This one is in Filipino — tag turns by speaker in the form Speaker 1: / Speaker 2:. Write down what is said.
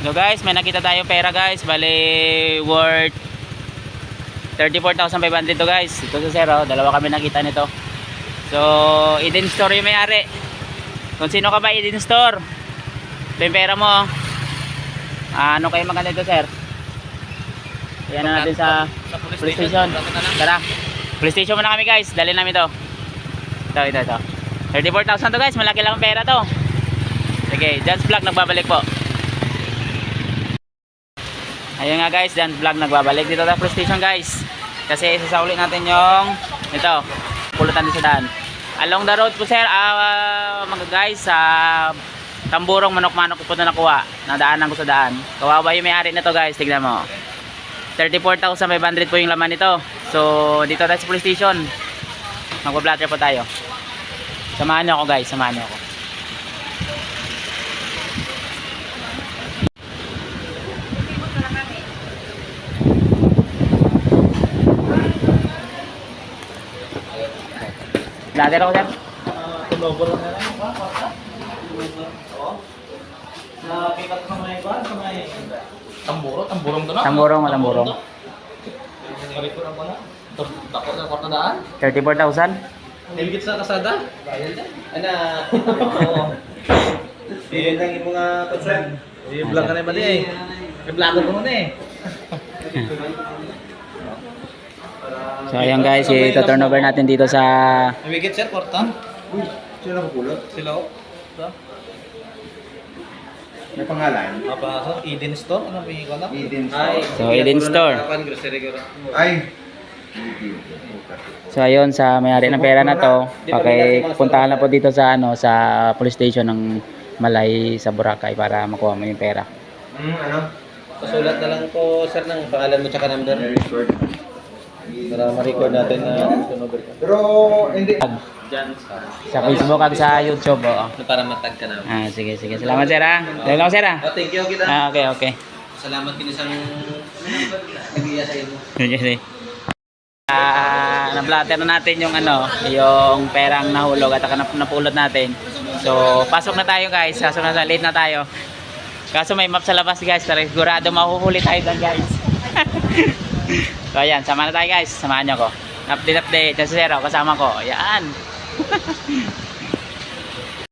Speaker 1: So guys, may nakita tayong pera guys. Bali worth 34,500 to guys. Ito sa sir, oh. Dalawa kami nakita nito. So, Eden Store yung may-ari. Kung sino ka ba Eden Store? Ito yung pera mo. Oh. Ano kayo maganda ito sir? Yan na natin sa police station. Tara. Police station muna kami guys. Dali namin to. Ito. 34,000 to guys. Malaki lang ang pera to. Sige, Jan's Vlog nagbabalik po. Ayun nga guys, Jan's Vlog nagbabalik dito sa police station guys. Kasi isasauli natin yung ito, pulutan din sa daan. Along the road po sir, mga guys, sa Tamburong Manok-Manok po na nakuha. Nadaanan ko sa daan. Kawawa yung may-ari na to guys, tignan mo. 34,500 po yung laman nito. So, dito tayo sa police station. Magpa-blatter po tayo. Samahan nyo ako guys, samahan nyo ako. Blatter ako sir.
Speaker 2: Tulobo lang na lang. Nakikat sa may ba? Sa may tamburong to na?
Speaker 1: Tamburong.
Speaker 2: Kalipur ang pala. Dako na kwarta daan?
Speaker 1: 34,000?
Speaker 2: Nibigit sa kasada? Bayad na. Ana. Iyon lang yung mga concern. I-vlog ka na ba di eh? I-vlog ko muna eh.
Speaker 1: So ayan guys, i-turnover natin dito sa
Speaker 2: Nibigit sir, kwarta? Uy, sila ko pulot? Sila ko?
Speaker 3: May pangalan?
Speaker 2: Apa, Eden Store? Ano may ko na?
Speaker 3: Eden Store.
Speaker 1: So Eden Store.
Speaker 3: Ay!
Speaker 1: So ayun, sa may-ari ng pera na to, pakipuntahan na po dito sa sa police station ng Malay sa Boracay para makuha mo yung pera.
Speaker 3: Ano?
Speaker 2: Pasulat na lang po sir ng pangalan mo tsaka number.
Speaker 3: Very short.
Speaker 2: Para ma-record natin na turnover ka.
Speaker 3: Pero hindi.
Speaker 2: Diyan
Speaker 1: Sa Facebook at sa YouTube, oo.
Speaker 2: para matag ka na.
Speaker 1: Sige. Salamat sir ha. Dahil ako sir ha.
Speaker 2: Oh, thank you kita.
Speaker 1: Okay.
Speaker 2: Salamat kinisang nagiya sa imo.
Speaker 1: Sige. Na-blatter na natin yung yung perang nahulog at napulot natin. So, pasok na tayo guys. Late na tayo. Kaso may map sa labas guys. Sigurado mahuhuli tayo doon guys. So, ayan. Sama na tayo guys. Samahan nyo ko. Update. Kasi sir, kasama ko. Ayan.